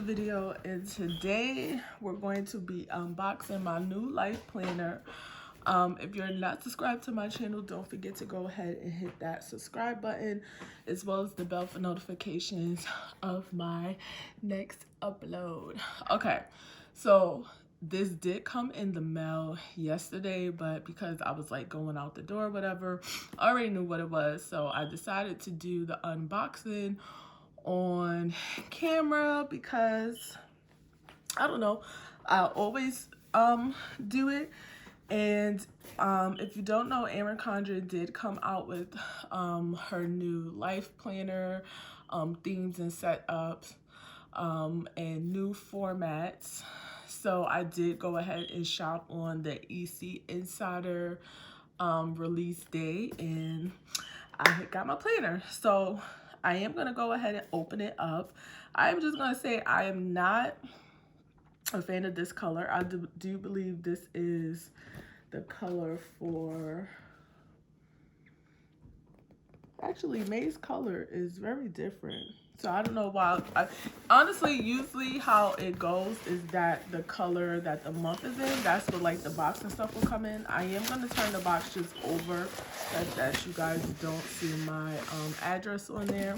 video, and today we're going to be unboxing my new life planner. If you're not subscribed to my channel, don't forget to go ahead and hit that subscribe button, as well as the bell for notifications of my next upload. Okay, so this did come in the mail yesterday, but because I was like going out the door or whatever, I already knew what it was, so I decided to do the unboxing on camera because I don't know, I always do it. And if you don't know, Erin Condren did come out with her new life planner, themes and setups, and new formats. So I did go ahead and shop on the EC Insider release day, and I got my planner. So I am going to go ahead and open it up. I'm just going to say I am not a fan of this color. I do believe this is the color for... Actually, May's color is very different. So I don't know why. Honestly, usually how it goes is that the color that the month is in, that's what like the box and stuff will come in. I am going to turn the box just over that you guys don't see my address on there.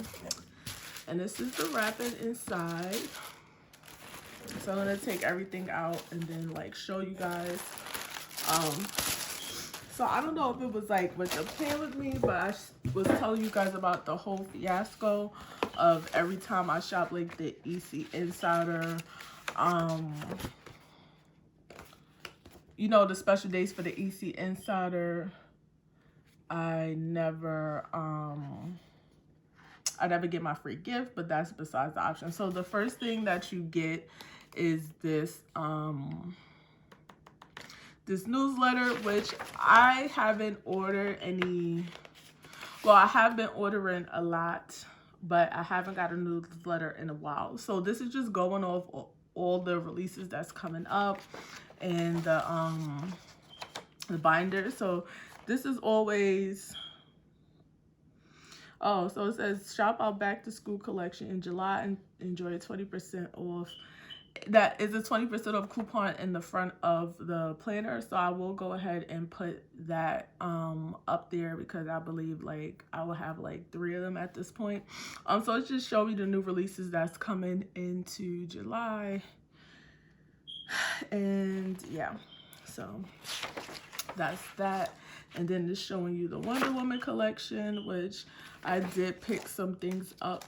And this is the wrapping inside. So I'm going to take everything out and then like show you guys. So I don't know if it was like what the plan with me, but I was telling you guys about the whole fiasco of every time I shop like the EC Insider, you know, the special days for the EC Insider, I never get my free gift, but that's besides the option. So the first thing that you get is this this newsletter, which I haven't ordered any. Well, I have been ordering a lot, but I haven't got a newsletter in a while. So this is just going off all the releases that's coming up and the binder. So this is always... Oh, so it says shop our back to school collection in July and enjoy 20% off. That is a 20% off coupon in the front of the planner. So I will go ahead and put that up there because I believe like I will have like 3 of them at this point. So it's just showing you the new releases that's coming into July. And yeah, so that's that. And then it's showing you the Wonder Woman collection, which I did pick some things up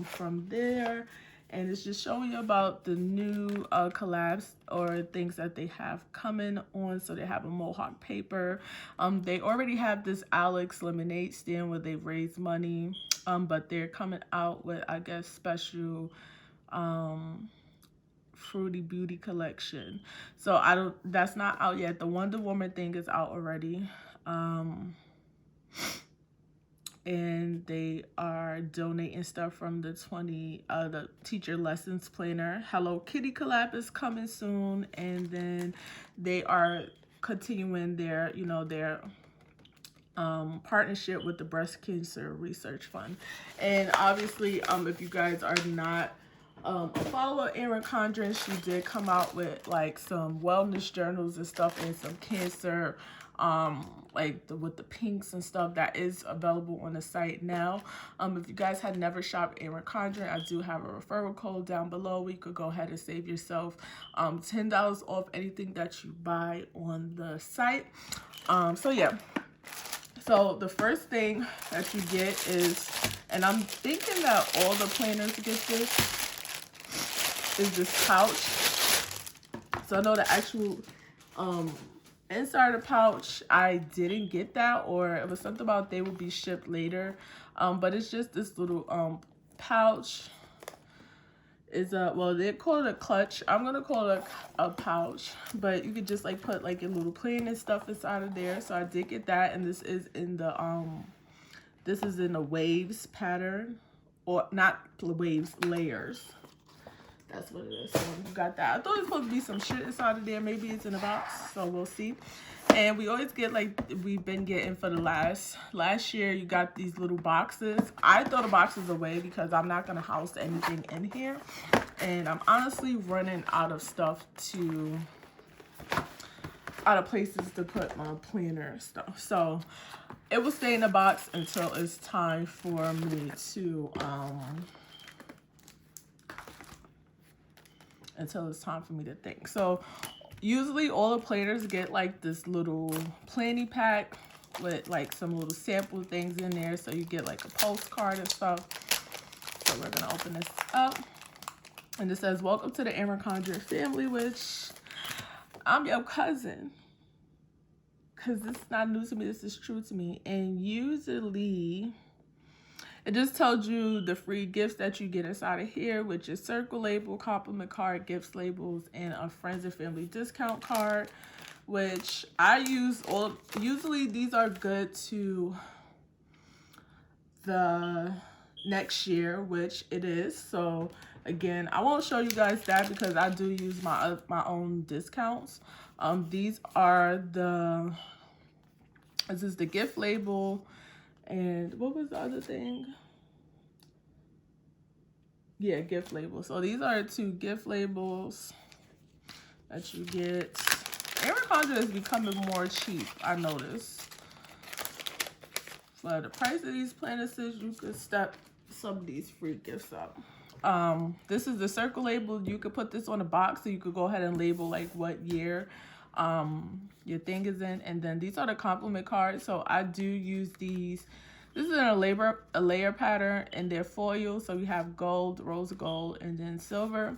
from there. And it's just showing you about the new collabs or things that they have coming on. So they have a Mohawk paper. They already have this Alex lemonade stand where they raise money. But they're coming out with, I guess, special Fruity Beauty collection. So that's not out yet. The Wonder Woman thing is out already. And they are donating stuff from the the teacher lessons planner. Hello Kitty collab is coming soon, and then they are continuing their, you know, their partnership with the Breast Cancer Research Fund. And obviously, if you guys are not a follower of Erin Condren, she did come out with like some wellness journals and stuff and some cancer like with the pinks and stuff that is available on the site now. If you guys had never shopped Erin Condren, I do have a referral code down below where you could go ahead and save yourself $10 off anything that you buy on the site. So yeah, so the first thing that you get is, and I'm thinking that all the planners get this, is this pouch. So I know the actual inside the pouch, I didn't get that, or it was something about they would be shipped later. But it's just this little pouch. Is well, they call it a clutch. I'm gonna call it a pouch, but you could just like put like your little plan and stuff inside of there. So I did get that, and this is in the waves pattern, or not waves, layers. That's what it is. So you got that. I thought it was supposed to be some shit inside of there. Maybe it's in a box, so we'll see. And we always get, like we've been getting for the last year, you got these little boxes. I throw the boxes away because I'm not going to house anything in here. and I'm honestly running out of stuff out of places to put my planner stuff. So it will stay in the box until it's time for me to think. So usually all the planners get like this little planning pack with like some little sample things in there, so you get like a postcard and stuff. So we're gonna open this up, and it says, welcome to the Erin Condren family, which I'm your cousin, because this is not new to me, this is true to me. And usually it just tells you the free gifts that you get inside of here, which is circle label, compliment card, gifts labels, and a friends and family discount card, which I use all. Usually these are good to the next year, which it is. So again, I won't show you guys that because I do use my own discounts. These are this is the gift label, and what was the other thing? Yeah, gift label. So these are 2 gift labels that you get. Erin Condren is becoming more cheap, I noticed. For the price of these planners, you could step some of these free gifts up. This is the circle label. You could put this on a box, so you could go ahead and label like what year your thing is in. And then these are the compliment cards. So I do use these. This is in a layer pattern, and they're foil. So we have gold, rose gold, and then silver.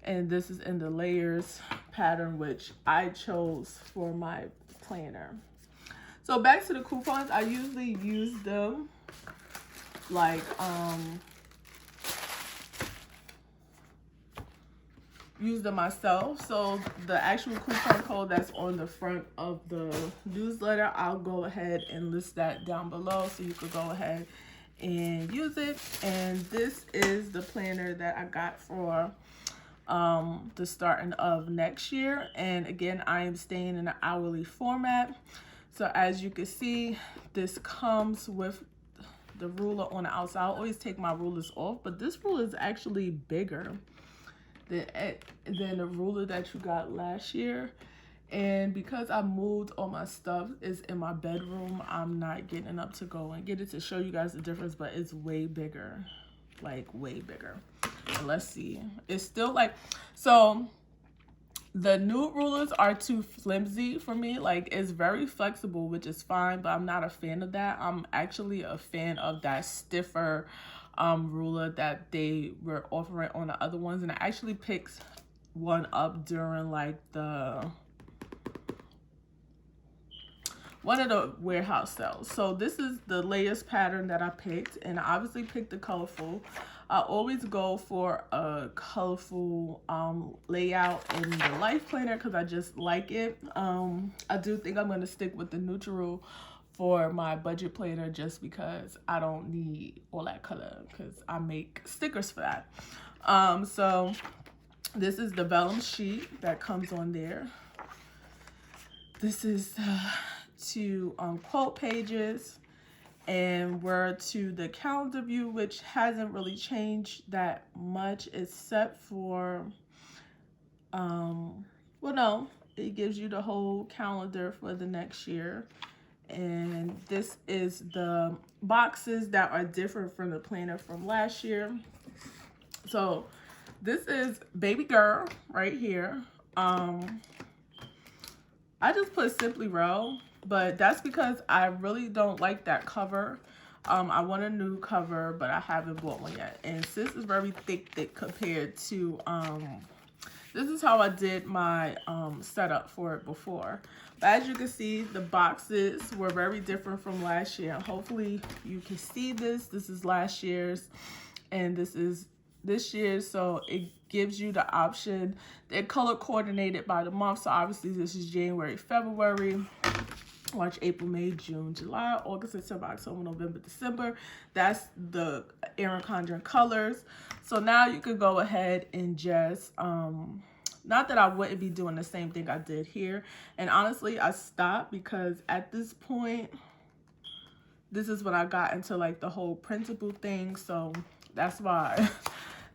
And this is in the layers pattern, which I chose for my planner. So back to the coupons, I usually use them like use them myself. So the actual coupon code that's on the front of the newsletter, I'll go ahead and list that down below, so you could go ahead and use it. And this is the planner that I got for the starting of next year. And again, I am staying in an hourly format. So as you can see, this comes with the ruler on the outside. I always take my rulers off, but this ruler is actually bigger than the ruler that you got last year. And because I moved all my stuff is in my bedroom, I'm not getting up to go and get it to show you guys the difference, but it's way bigger, like way bigger. And let's see, it's still like, so the new rulers are too flimsy for me. Like, it's very flexible, which is fine, but I'm not a fan of that. I'm actually a fan of that stiffer ruler that they were offering on the other ones. And I actually picked one up during like one of the warehouse sales. So this is the layers pattern that I picked, and I obviously picked the colorful. I always go for a colorful layout in the life planner because I just like it. I do think I'm going to stick with the neutral for my budget planner just because I don't need all that color because I make stickers for that. So this is the vellum sheet that comes on there. This is 2 quote pages. And we're to the calendar view, which hasn't really changed that much except for, well, no, it gives you the whole calendar for the next year. And this is the boxes that are different from the planner from last year. So this is baby girl right here. I just put Simply Row, but that's because I really don't like that cover. I want a new cover, but I haven't bought one yet. And this is very thick compared to, this is how I did my setup for it before. But as you can see, the boxes were very different from last year. Hopefully you can see this. This is last year's, and this is this year, so it gives you the option. They're color coordinated by the month, so obviously this is January, February, March, April, May, June, July, August, September, October, November, December. That's the Erin Condren colors. So now you could go ahead and just not that I wouldn't be doing the same thing I did here, and honestly I stopped because at this point this is when I got into like the whole printable thing, so that's why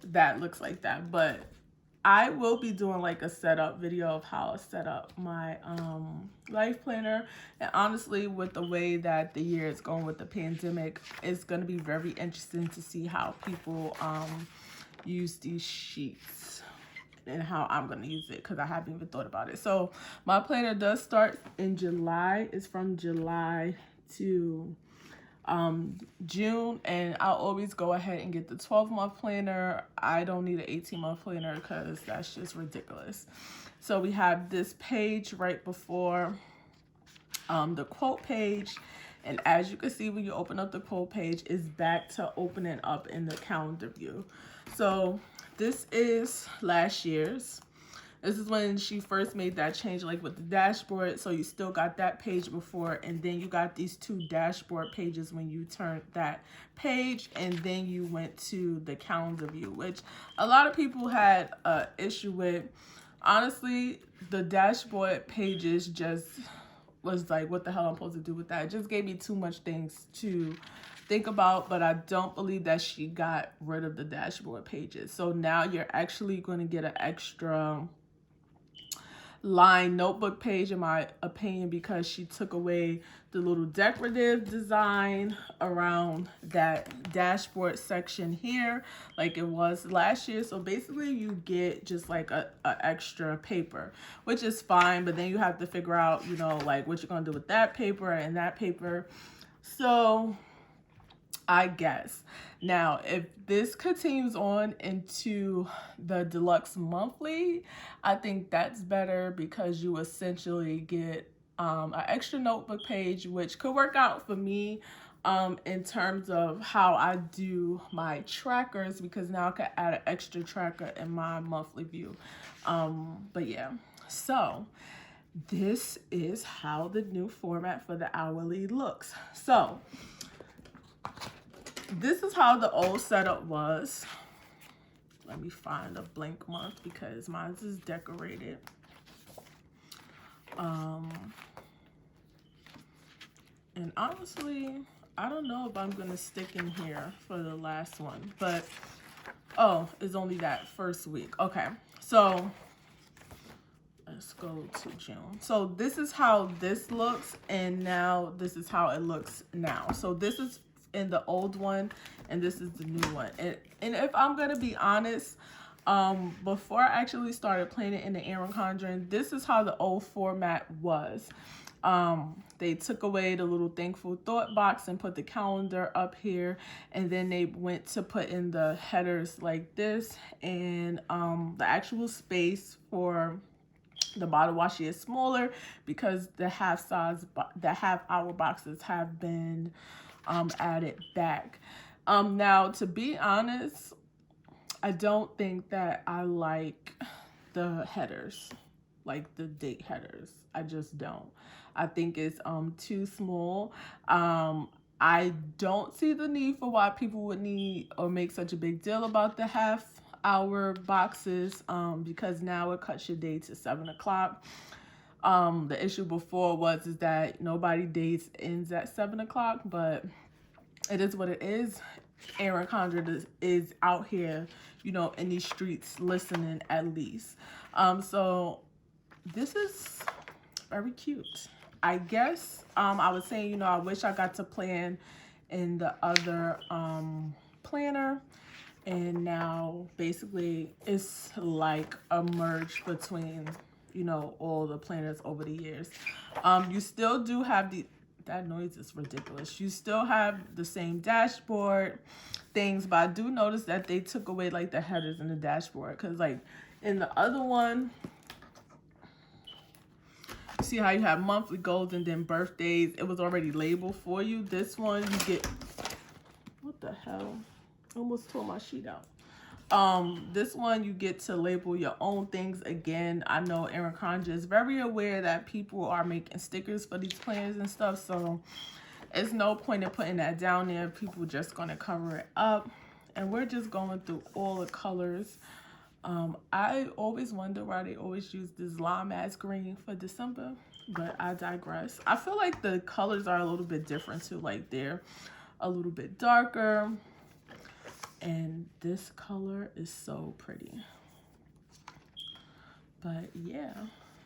that looks like that. But I will be doing like a setup video of how I set up my life planner. And honestly, with the way that the year is going with the pandemic, it's going to be very interesting to see how people use these sheets and how I'm going to use it, because I haven't even thought about it. So my planner does start in July. It's from July to June, and I'll always go ahead and get the 12-month planner. I don't need an 18-month planner because that's just ridiculous. So we have this page right before the quote page, and as you can see, when you open up the quote page, it's back to opening up in the calendar view. So this is last year's. This is when she first made that change, like with the dashboard. So you still got that page before, and then you got these two dashboard pages when you turned that page, and then you went to the calendar view, which a lot of people had an issue with. Honestly, the dashboard pages just was like, what the hell I'm supposed to do with that? It just gave me too much things to think about, but I don't believe that she got rid of the dashboard pages. So now you're actually going to get an extra line notebook page, in my opinion, because she took away the little decorative design around that dashboard section here like it was last year. So basically you get just like a extra paper, which is fine, but then you have to figure out, you know, like what you're gonna do with that paper and that paper. So I guess now if this continues on into the deluxe monthly, I think that's better, because you essentially get an extra notebook page, which could work out for me in terms of how I do my trackers, because now I can add an extra tracker in my monthly view. But yeah, so this is how the new format for the hourly looks. So this is how the old setup was. Let me find a blank month because mine is decorated. And honestly, I don't know if I'm gonna stick in here for the last one, but oh, it's only that first week. Okay, so let's go to June. So this is how this looks, and now this is how it looks now. So this is in the old one, and this is the new one. And if I'm gonna be honest, before I actually started playing it in the Erin Condren, this is how the old format was. They took away the little thankful thought box and put the calendar up here, and then they went to put in the headers like this, and the actual space for the bottle washi is smaller because the half hour boxes have been added back. Now, to be honest, I don't think that I like the headers, like the date headers. I just don't. I think it's too small. I don't see the need for why people would need or make such a big deal about the half hour boxes, because now it cuts your day to 7 o'clock. The issue before is that nobody days ends at 7 o'clock, but it is what it is. Erin Condren is out here, you know, in these streets listening at least. So this is very cute. I guess I was saying, you know, I wish I got to plan in the other planner, and now basically it's like a merge between, you know, all the planners over the years. You still do have that noise is ridiculous. You still have the same dashboard things, but I do notice that they took away like the headers in the dashboard, because like in the other one, see how you have monthly goals and then birthdays, it was already labeled for you. This one you get, what the hell, I almost tore my sheet out. This one you get to label your own things. Again, I know Erin Condren is very aware that people are making stickers for these planners and stuff, so it's no point in putting that down there. People are just going to cover it up, and we're just going through all the colors. I always wonder why they always use this lime ass green for December, but I digress. I feel like the colors are a little bit different too, like they're a little bit darker. And this color is so pretty. But yeah,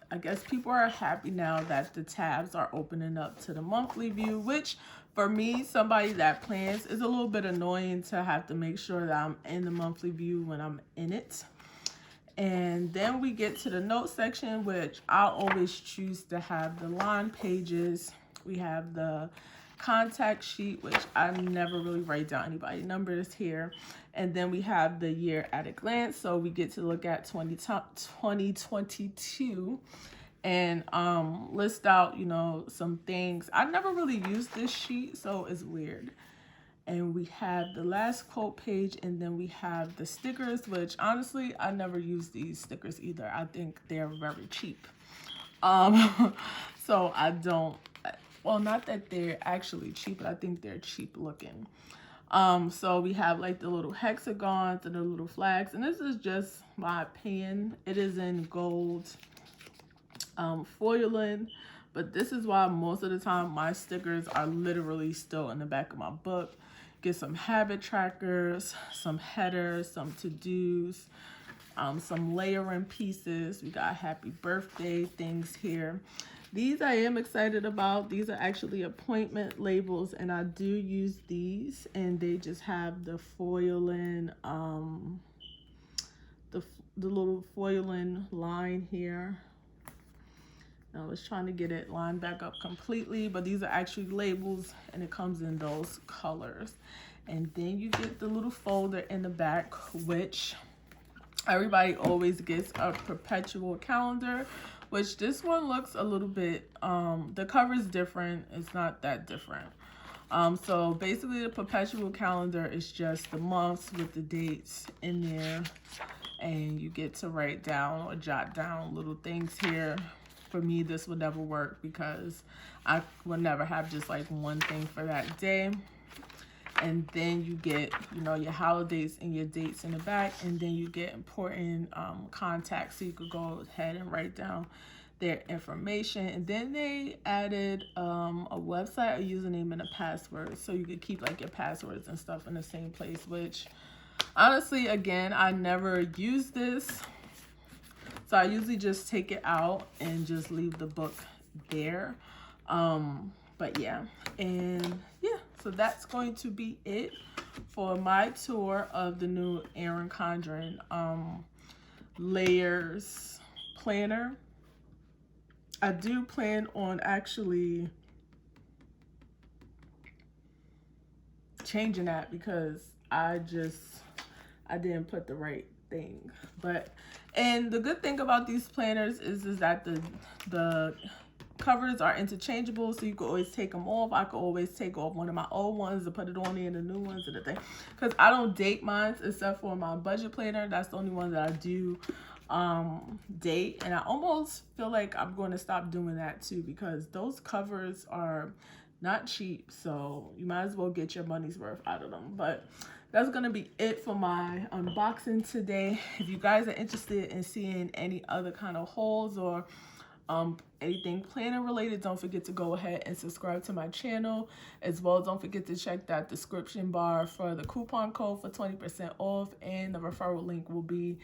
I guess people are happy now that the tabs are opening up to the monthly view, which for me, somebody that plans, is a little bit annoying to have to make sure that I'm in the monthly view when I'm in it. And then we get to the note section, which I'll always choose to have the line pages. We have the contact sheet, which I never really write down anybody numbers here. And then we have the year at a glance. So we get to look at 2022 and list out, you know, some things. I never really used this sheet, so it's weird. And we have the last quote page, and then we have the stickers, which honestly, I never use these stickers either. I think they're very cheap. So I don't, well, not that they're actually cheap, but I think they're cheap looking. So we have like the little hexagons and the little flags, and this is just my opinion. It is in gold foiling, but this is why most of the time my stickers are literally still in the back of my book. Get some habit trackers, some headers, some to-dos, some layering pieces. We got happy birthday things here. These I am excited about. These are actually appointment labels, and I do use these, and they just have the foiling, the little foiling line here. I was trying to get it lined back up completely, but these are actually labels, and it comes in those colors. And then you get the little folder in the back, which everybody always gets a perpetual calendar, which this one looks a little bit, the cover is different. It's not that different. So basically the perpetual calendar is just the months with the dates in there, and you get to write down or jot down little things here. For me, this would never work because I would never have just like one thing for that day. And then you get, you know, your holidays and your dates in the back, and then you get important contacts, so you could go ahead and write down their information. And then they added a website, a username, and a password, so you could keep like your passwords and stuff in the same place, which honestly, again, I never use this. So I usually just take it out and just leave the book there. But yeah, and yeah, so that's going to be it for my tour of the new Erin Condren layers planner. I do plan on actually changing that because I didn't put the right thing. But and the good thing about these planners is that the covers are interchangeable, so you can always take them off. I could always take off one of my old ones and put it on in the new ones and the thing, because I don't date mine except for my budget planner. That's the only one that I do date, and I almost feel like I'm going to stop doing that too, because those covers are not cheap, so you might as well get your money's worth out of them. But that's going to be it for my unboxing today. If you guys are interested in seeing any other kind of hauls or anything planner related, don't forget to go ahead and subscribe to my channel. As well, don't forget to check that description bar for the coupon code for 20% off, and the referral link will be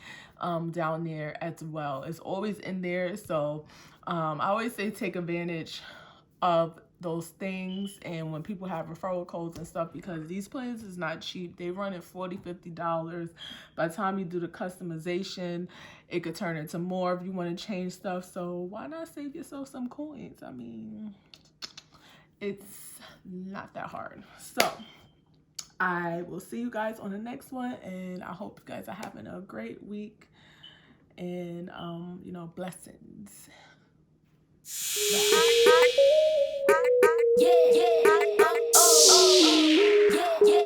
down there as well. It's always in there, so I always say take advantage of those things, and when people have referral codes and stuff, because these plans is not cheap. They run at $40–50. By the time you do the customization, it could turn into more if you want to change stuff. So why not save yourself some coins? I mean, it's not that hard. So I will see you guys on the next one, and I hope you guys are having a great week, and you know, blessings. Bye. Yeah.